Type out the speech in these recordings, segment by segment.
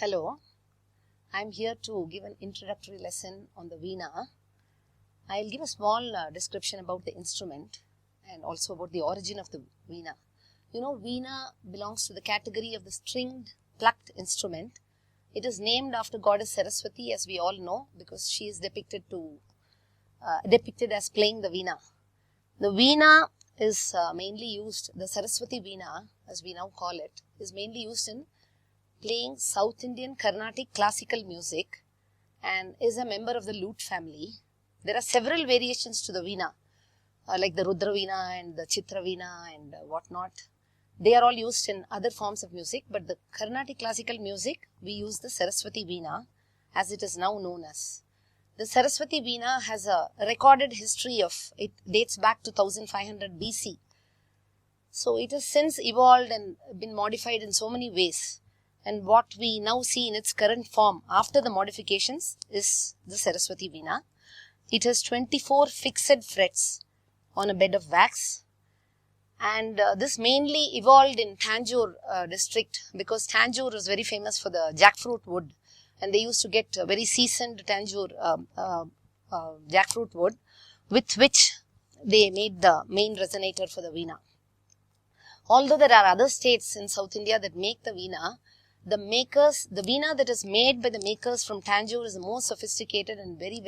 Hello, I am here to give an introductory lesson on the Veena. I will give a small description about the instrument and also about the origin of the Veena. You know, Veena belongs to the category of the stringed plucked instrument. It is named after goddess Saraswati, as we all know, because she is depicted as playing the Veena. The Veena is mainly used, the Saraswati Veena, as we now call it, is mainly used in playing South Indian Carnatic classical music and is a member of the lute family. There are several variations to the Veena, like the Rudra Veena and the Chitra Veena and whatnot. They are all used in other forms of music, but the Carnatic classical music, we use the Saraswati Veena, as it is now known as. The Saraswati Veena has a recorded history of, it dates back to 1500 BC. So it has since evolved and been modified in so many ways. And what we now see in its current form after the modifications is the Saraswati Veena. It has 24 fixed frets on a bed of wax. And this mainly evolved in Tanjore district, because Tanjore is very famous for the jackfruit wood. And they used to get very seasoned Tanjore jackfruit wood, with which they made the main resonator for the Veena. Although there are other states in South India that make the Veena, the Veena that is made by the makers from Tanjore is the most sophisticated and very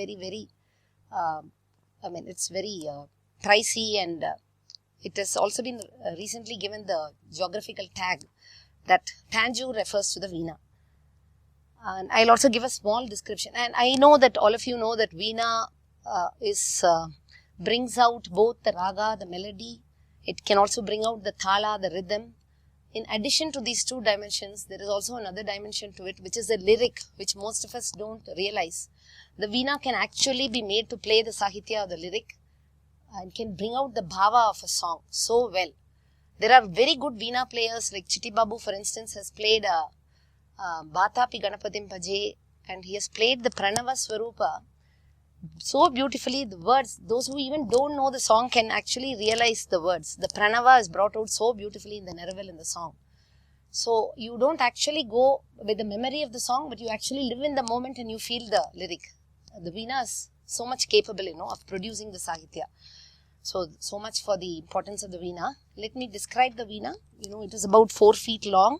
it's very pricey, and it has also been recently given the geographical tag that Tanjore refers to the Veena. And I'll also give a small description. And I know that all of you know that Veena brings out both the raga, the melody. It can also bring out the thala, the rhythm. In addition to these two dimensions, there is also another dimension to it, which is the lyric, which most of us don't realize. The Veena can actually be made to play the Sahitya or the lyric and can bring out the bhava of a song so well. There are very good Veena players, like Chitti Babu, for instance, has played Bhatapi Ganapatim Paje, and he has played the Pranava Swarupa so beautifully. The words, those who even don't know the song can actually realize the words. The Pranava is brought out so beautifully in the Neravel in the song. So you don't actually go with the memory of the song, but you actually live in the moment and you feel the lyric. The Veena is so much capable, of producing the Sahitya. So much for the importance of the Veena. Let me describe the Veena. It is about 4 feet long.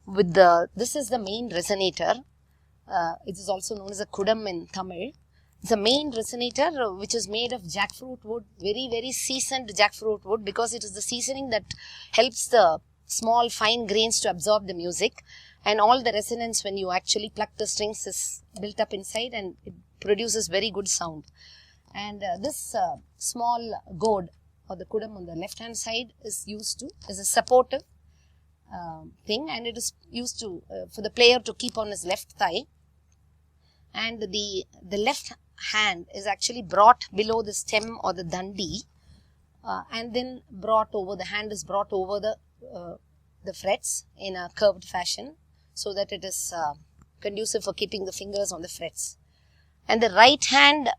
This is the main resonator. It is also known as a kudam in Tamil. It's a main resonator which is made of jackfruit wood, very seasoned jackfruit wood, because it is the seasoning that helps the small fine grains to absorb the music, and all the resonance when you actually pluck the strings is built up inside, and it produces very good sound. And this small gourd or the kudam on the left hand side is used as a supportive thing, and it is used to for the player to keep on his left thigh. And the left hand is actually brought below the stem or the dandi, and then the hand is brought over the frets in a curved fashion, so that it is conducive for keeping the fingers on the frets. And the right hand,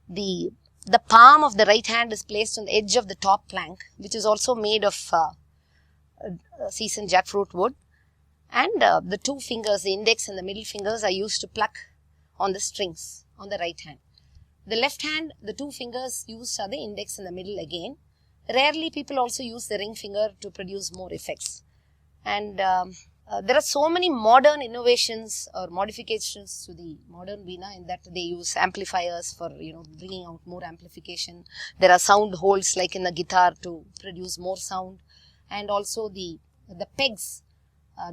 the palm of the right hand is placed on the edge of the top plank, which is also made of seasoned jackfruit wood. And the two fingers, the index and the middle fingers, are used to pluck on the strings on the right hand. The left hand, the two fingers used are the index and the middle again. Rarely people also use the ring finger to produce more effects. And there are so many modern innovations or modifications to the modern Veena, in that they use amplifiers for bringing out more amplification. There are sound holes like in the guitar to produce more sound, and also the pegs.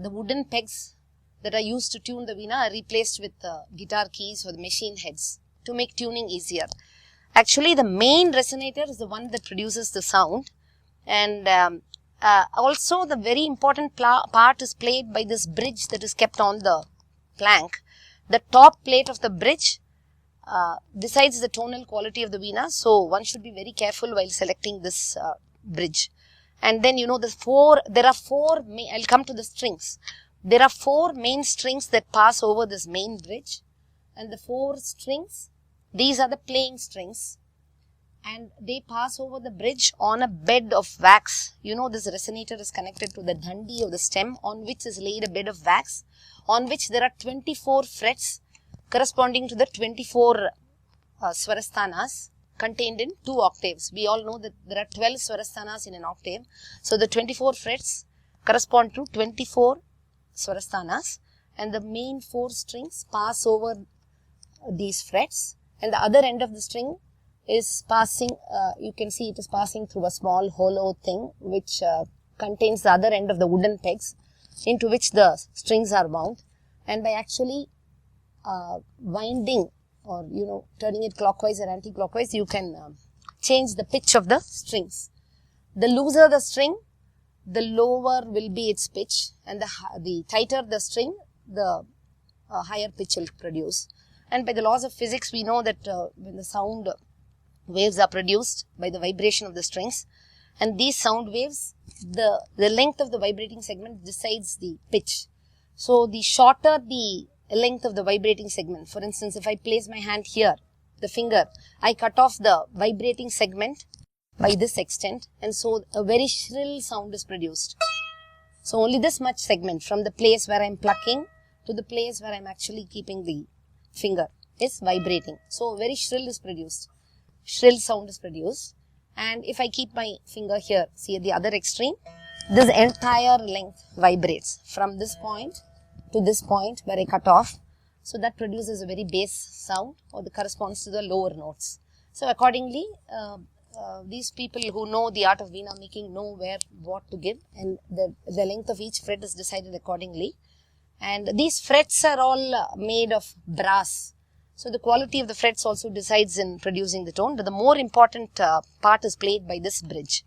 The wooden pegs that are used to tune the Veena are replaced with guitar keys or the machine heads to make tuning easier. Actually, the main resonator is the one that produces the sound, and also the very important part is played by this bridge that is kept on the plank. The top plate of the bridge decides the tonal quality of the Veena, so one should be very careful while selecting this bridge. And then, I'll come to the strings. There are 4 main strings that pass over this main bridge. And the 4 strings, these are the playing strings. and they pass over the bridge on a bed of wax. You know, this resonator is connected to the dandi of the stem, on which is laid a bed of wax, on which there are 24 frets corresponding to the 24 swarasthanas contained in 2 octaves. We all know that there are 12 swarasthanas in an octave. So, the 24 frets correspond to 24 swarasthanas, and the main 4 strings pass over these frets, and the other end of the string is passing, you can see it is passing through a small hollow thing which contains the other end of the wooden pegs into which the strings are wound, and by actually winding or turning it clockwise or anti-clockwise, you can change the pitch of the strings. The looser the string, the lower will be its pitch, and the tighter the string, the higher pitch will produce. And by the laws of physics, we know that when the sound waves are produced by the vibration of the strings, and these sound waves, the length of the vibrating segment decides the pitch. So, the shorter the length of the vibrating segment, for instance, if I place my hand here, the finger, I cut off the vibrating segment by this extent, and so a very shrill sound is produced. So, only this much segment from the place where I am plucking to the place where I am actually keeping the finger is vibrating. So, very shrill is produced. Shrill sound is produced, and if I keep my finger here, see at the other extreme, this entire length vibrates from this point to this point where I cut off. So, that produces a very bass sound, or that corresponds to the lower notes. So, accordingly, these people who know the art of Veena making know what to give, and the length of each fret is decided accordingly. And these frets are all made of brass. So, the quality of the frets also decides in producing the tone, but the more important part is played by this bridge.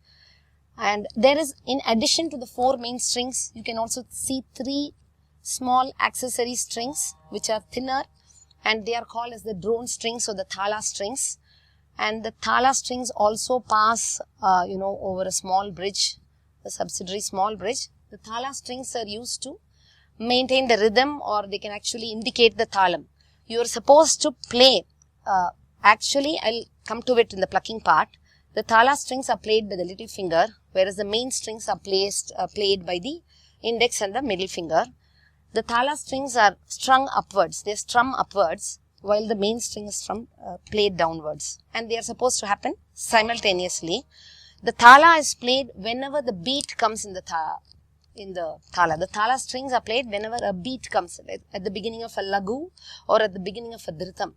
And there is, in addition to the 4 main strings, you can also see 3 small accessory strings which are thinner, and they are called as the drone strings or the thala strings. And the thala strings also pass, over a small bridge, a subsidiary small bridge. The thala strings are used to maintain the rhythm, or they can actually indicate the thalam. You are supposed to play, actually I'll come to it in the plucking part. The thala strings are played by the little finger, whereas the main strings are played by the index and the middle finger. The thala strings are strung upwards, they strum upwards, while the main string is played downwards, and they are supposed to happen simultaneously. The thala is played whenever the beat comes in the thala. The thala strings are played whenever a beat comes, at the beginning of a lagu or at the beginning of a dhritam.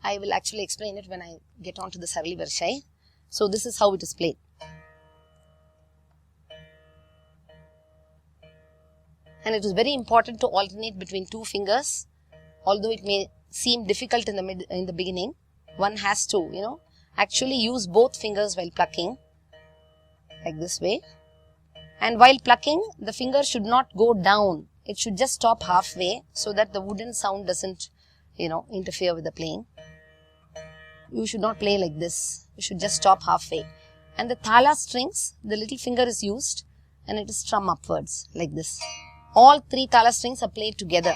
I will actually explain it when I get on to the Sarali Varshai. So, this is how it is played. And it is very important to alternate between 2 fingers, although it may seem difficult in the beginning. One has to, actually use both fingers while plucking, like this way. And while plucking, the finger should not go down. It should just stop halfway, so that the wooden sound doesn't, interfere with the playing. You should not play like this. You should just stop halfway. And the thala strings, the little finger is used, and it is strum upwards like this. All 3 thala strings are played together.